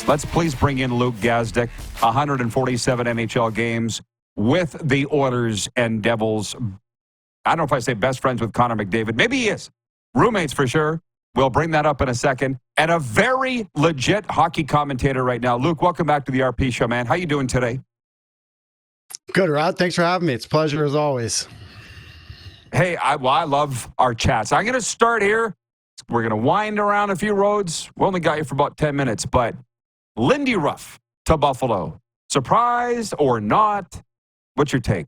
Analyst. Let's please bring in Luke Gazdic, 147 NHL games with the Oilers and Devils. I don't know if I say best friends with Connor McDavid. Maybe he is. Roommates for sure. We'll bring that up in a second. And a very legit hockey commentator right now. Luke, welcome back to the RP Show, man. How you doing today? Good, Rod. Thanks for having me. It's a pleasure as always. Hey, I love our chats. I'm going to start here. We're going to wind around a few roads. We only got you for about 10 minutes, but Lindy Ruff to Buffalo. Surprised or not? What's your take?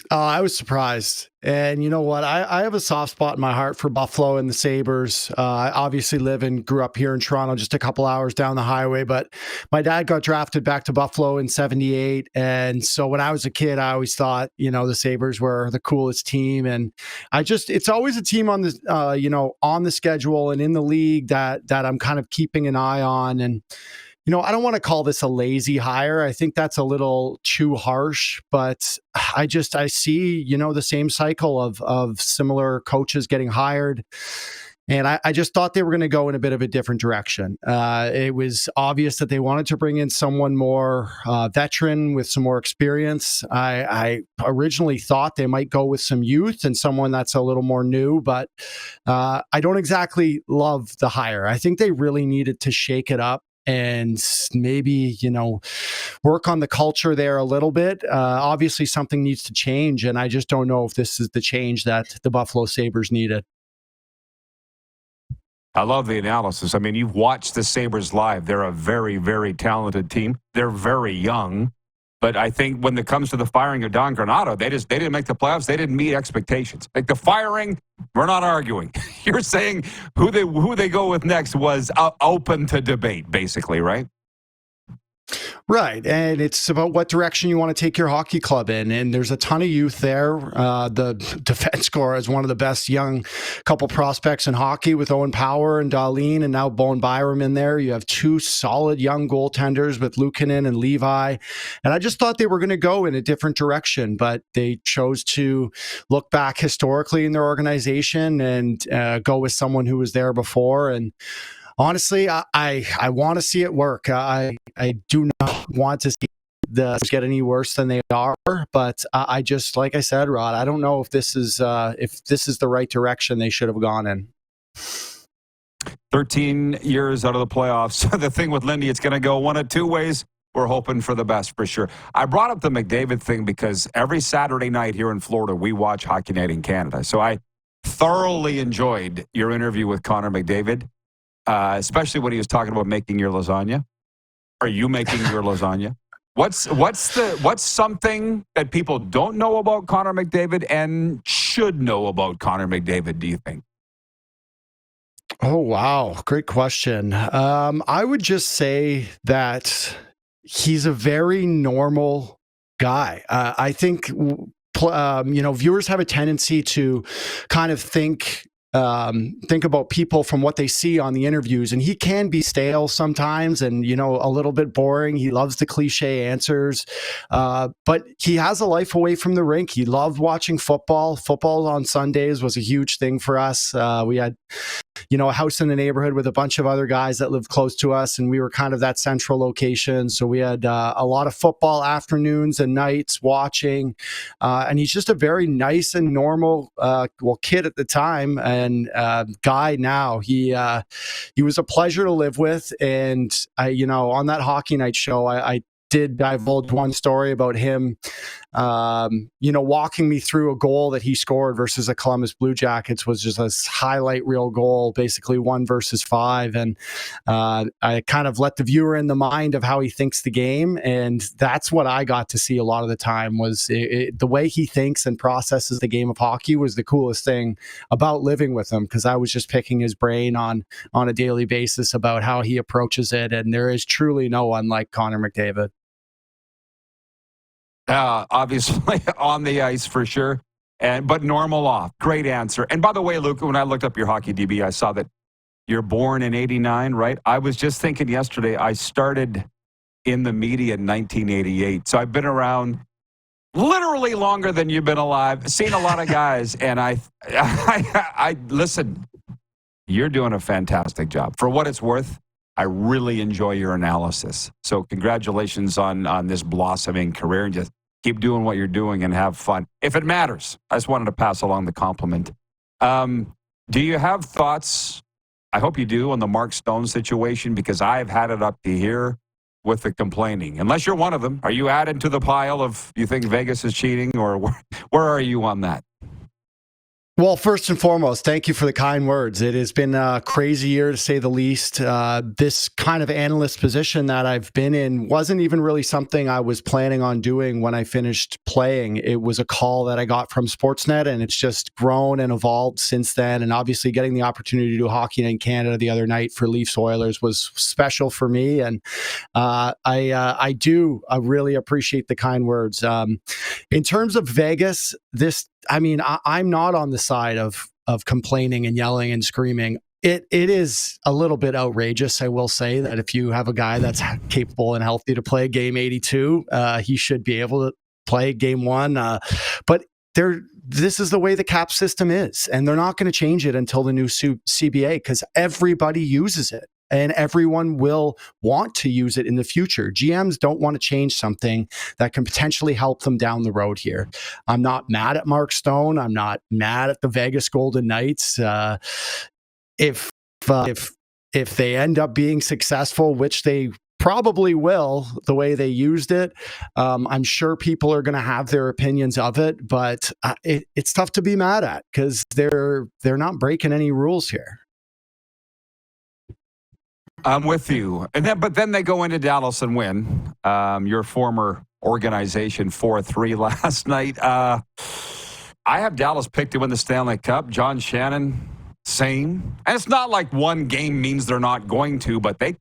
I was surprised. And you know what? I have a soft spot in my heart for Buffalo and the Sabres. I obviously grew up here in Toronto, just a couple hours down the highway. But my dad got drafted back to Buffalo in '78. And so when I was a kid, I always thought, the Sabres were the coolest team. And it's always a team on the, on the schedule and in the league that I'm kind of keeping an eye on. And I don't want to call this a lazy hire. I think that's a little too harsh, but I see, the same cycle of similar coaches getting hired. And I just thought they were going to go in a bit of a different direction. It was obvious that they wanted to bring in someone more veteran with some more experience. I originally thought they might go with some youth and someone that's a little more new, but I don't exactly love the hire. I think they really needed to shake it up and maybe, work on the culture there a little bit. Obviously, something needs to change, and I just don't know if this is the change that the Buffalo Sabres needed. I love the analysis. I mean, you've watched the Sabres live. They're a very, very talented team. They're very young. But I think when it comes to the firing of Don Granato, they didn't make the playoffs. They didn't meet expectations. Like the firing, we're not arguing. You're saying who they go with next was open to debate, basically, right? Right. And it's about what direction you want to take your hockey club in. And there's a ton of youth there. The defense core is one of the best young couple prospects in hockey with Owen Power and Dahlin and now Bowen Byram in there. You have two solid young goaltenders with Luukkonen and Levi. And I just thought they were going to go in a different direction, but they chose to look back historically in their organization and go with someone who was there before. And honestly, I want to see it work. I do not want to see the get any worse than they are, but I just, like I said, Rod, I don't know if this is the right direction they should have gone in. 13 years out of the playoffs. The thing with Lindy, it's going to go one of two ways. We're hoping for the best for sure. I brought up the McDavid thing because every Saturday night here in Florida, we watch Hockey Night in Canada. So I thoroughly enjoyed your interview with Connor McDavid. Especially when he was talking about making your lasagna. Are you making your lasagna? What's something that people don't know about Connor McDavid and should know about Connor McDavid, do you think? Oh, wow. Great question. I would just say that he's a very normal guy. I think, viewers have a tendency to kind of think about people from what they see on the interviews, and he can be stale sometimes and a little bit boring. He loves the cliche answers, but he has a life away from the rink. He loved watching football on Sundays was a huge thing for us. We had a house in the neighborhood with a bunch of other guys that lived close to us, and we were kind of that central location. So we had a lot of football afternoons and nights watching, and he's just a very nice and normal kid at the time and guy now. He was a pleasure to live with, and on that Hockey Night show, I did divulge one story about him, walking me through a goal that he scored versus the Columbus Blue Jackets. Was just a highlight reel goal, basically 1 versus 5. And I kind of let the viewer in the mind of how he thinks the game. And that's what I got to see a lot of the time was the way he thinks and processes the game of hockey was the coolest thing about living with him, because I was just picking his brain on a daily basis about how he approaches it. And there is truly no one like Connor McDavid. Obviously on the ice for sure, but normal off. Great answer. And by the way, Luke, when I looked up your hockey DB, I saw that you're born in '89, right? I was just thinking yesterday, I started in the media in 1988, so I've been around literally longer than you've been alive. Seen a lot of guys, and I listen. You're doing a fantastic job. For what it's worth, I really enjoy your analysis. So congratulations on this blossoming career, and just keep doing what you're doing and have fun. If it matters, I just wanted to pass along the compliment. Do you have thoughts, I hope you do, on the Mark Stone situation? Because I've had it up to here with the complaining. Unless you're one of them, are you added to the pile of you think Vegas is cheating, or where are you on that? Well, first and foremost, thank you for the kind words. It has been a crazy year, to say the least. This kind of analyst position that I've been in wasn't even really something I was planning on doing when I finished playing. It was a call that I got from Sportsnet, and it's just grown and evolved since then. And obviously getting the opportunity to do hockey in Canada the other night for Leafs Oilers was special for me. And I really appreciate the kind words. In terms of Vegas, I'm not on the side of complaining and yelling and screaming. It is a little bit outrageous, I will say, that if you have a guy that's capable and healthy to play game 82, he should be able to play game 1. But this is the way the cap system is, and they're not going to change it until the new CBA, because everybody uses it. And everyone will want to use it in the future. GMs don't want to change something that can potentially help them down the road here. I'm not mad at Mark Stone. I'm not mad at the Vegas Golden Knights. If they end up being successful, which they probably will, the way they used it, I'm sure people are going to have their opinions of it. But it's tough to be mad at, because they're not breaking any rules here. I'm with you. But then they go into Dallas and win. Your former organization 4-3 last night. I have Dallas picked to win the Stanley Cup. John Shannon, same. And it's not like one game means they're not going to, but they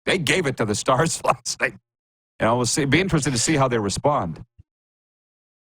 gave it to the Stars last night. We'll be interested to see how they respond.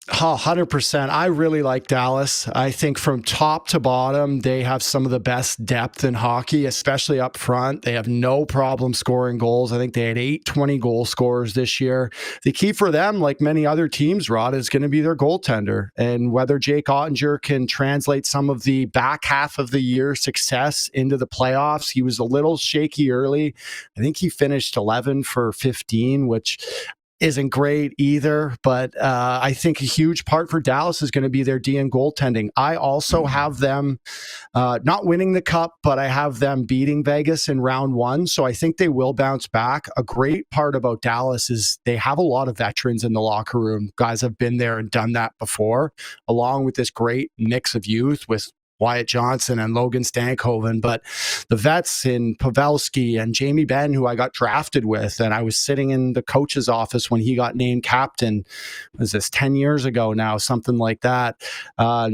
100%. I really like Dallas. I think from top to bottom, they have some of the best depth in hockey, especially up front. They have no problem scoring goals. I think they had 8 20 goal scorers this year. The key for them, like many other teams, Rod, is going to be their goaltender. And whether Jake Ottinger can translate some of the back half of the year success into the playoffs. He was a little shaky early. I think he finished 11 for 15, which isn't great either, but I think a huge part for Dallas is going to be their D and goaltending. I also have them not winning the cup, but I have them beating Vegas in round 1, so I think they will bounce back. A great part about Dallas is they have a lot of veterans in the locker room. Guys have been there and done that before, along with this great mix of youth with Wyatt Johnson and Logan Stankoven, but the vets in Pavelski and Jamie Benn, who I got drafted with, and I was sitting in the coach's office when he got named captain. Was this 10 years ago now, something like that?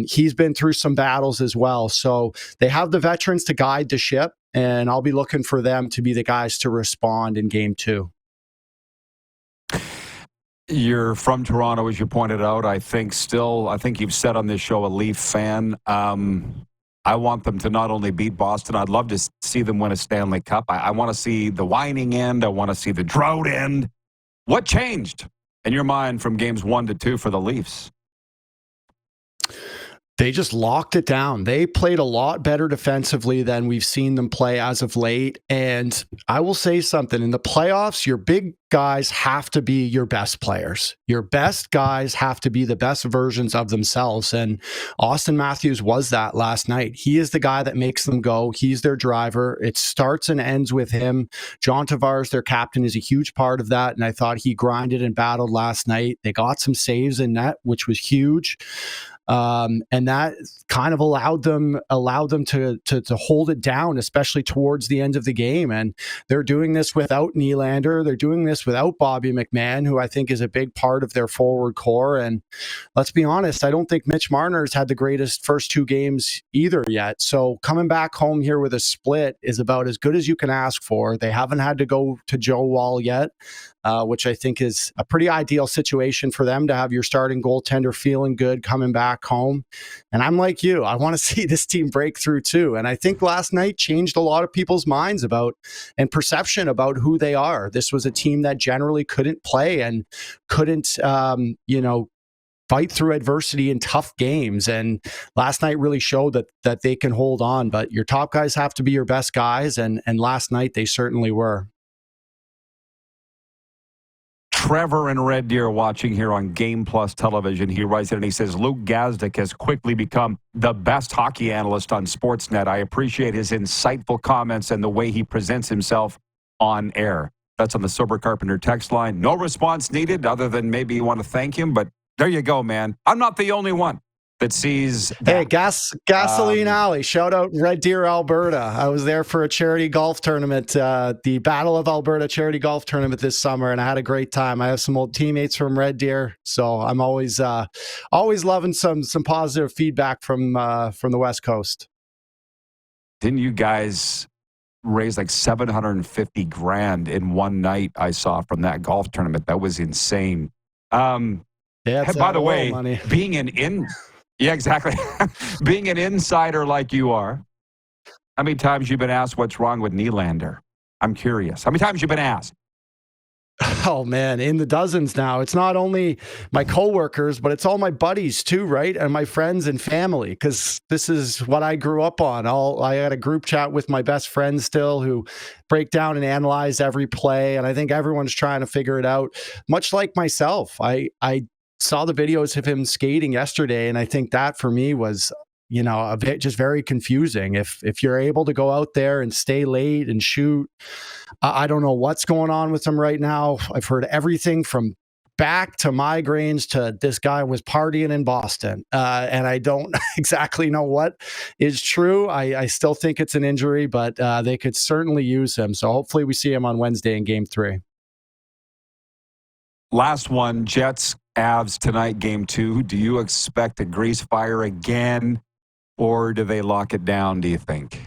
He's been through some battles as well. So they have the veterans to guide the ship, and I'll be looking for them to be the guys to respond in game 2. You're from Toronto, as you pointed out. I think you've said on this show, a Leaf fan. I want them to not only beat Boston, I'd love to see them win a Stanley Cup. I want to see the whining end. I want to see the drought end. What changed in your mind from games 1 to 2 for the Leafs? They just locked it down. They played a lot better defensively than we've seen them play as of late. And I will say something. In the playoffs, your big guys have to be your best players. Your best guys have to be the best versions of themselves. And Austin Matthews was that last night. He is the guy that makes them go. He's their driver. It starts and ends with him. John Tavares, their captain, is a huge part of that. And I thought he grinded and battled last night. They got some saves in net, which was huge. And that kind of allowed them to hold it down, especially towards the end of the game. And they're doing this without Nylander. They're doing this without Bobby McMann, who I think is a big part of their forward core. And let's be honest, I don't think Mitch Marner's had the greatest first 2 games either yet. So coming back home here with a split is about as good as you can ask for. They haven't had to go to Joe Wall yet, which I think is a pretty ideal situation for them to have your starting goaltender feeling good coming back home. And I'm like you, I want to see this team break through too. And I think last night changed a lot of people's minds about and perception about who they are. This was a team that generally couldn't play and couldn't, fight through adversity in tough games. And last night really showed that they can hold on. But your top guys have to be your best guys, and last night they certainly were. Trevor in Red Deer watching here on Game Plus Television. He writes it and he says, Luke Gazdic has quickly become the best hockey analyst on Sportsnet. I appreciate his insightful comments and the way he presents himself on air. That's on the Sober Carpenter text line. No response needed other than maybe you want to thank him, but there you go, man. I'm not the only one that sees that. Hey, Gasoline Alley. Shout out Red Deer, Alberta. I was there for a charity golf tournament, the Battle of Alberta charity golf tournament this summer, and I had a great time. I have some old teammates from Red Deer, so I'm always loving some positive feedback from the West Coast. Didn't you guys raise like $750,000 in one night? I saw from that golf tournament. That was insane. Yeah. By the way, money. Yeah, exactly. Being an insider like you are, how many times you've been asked what's wrong with Nylander? I'm curious. How many times you've been asked? Oh, man, in the dozens now. It's not only my coworkers, but it's all my buddies too, right? And my friends and family, because this is what I grew up on. I had a group chat with my best friends still who break down and analyze every play. And I think everyone's trying to figure it out, much like myself. I saw the videos of him skating yesterday, and I think that for me was, a bit just very confusing. If you're able to go out there and stay late and shoot, I don't know what's going on with him right now. I've heard everything from back to migraines to this guy was partying in Boston, and I don't exactly know what is true. I still think it's an injury, but they could certainly use him. So hopefully we see him on Wednesday in Game 3. Last one, Jets, Avs tonight, Game 2. Do you expect a grease fire again, or do they lock it down, do you think?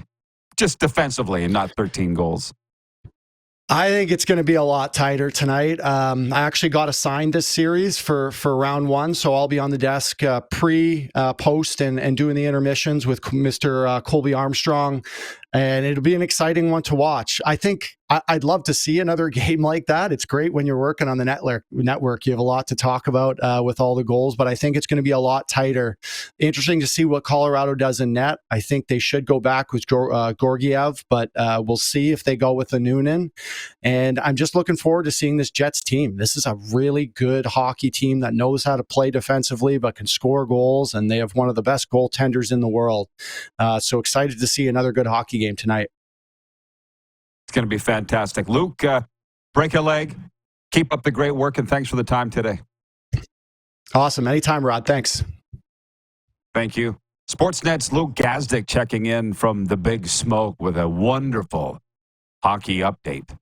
Just defensively and not 13 goals. I think it's going to be a lot tighter tonight. I actually got assigned this series for round 1, so I'll be on the desk post, and doing the intermissions with Mr. Colby Armstrong, and it'll be an exciting one to watch. I think I'd love to see another game like that. It's great when you're working on the network. You have a lot to talk about with all the goals, but I think it's going to be a lot tighter. Interesting to see what Colorado does in net. I think they should go back with Georgiev, but we'll see if they go with the Noonan. And I'm just looking forward to seeing this Jets team. This is a really good hockey team that knows how to play defensively, but can score goals, and they have one of the best goaltenders in the world. So excited to see another good hockey game tonight. It's going to be fantastic. Luke, break a leg. Keep up the great work, and thanks for the time today. Awesome. Anytime, Rod. Thanks. Thank you. Sportsnet's Luke Gazdic checking in from the Big Smoke with a wonderful hockey update.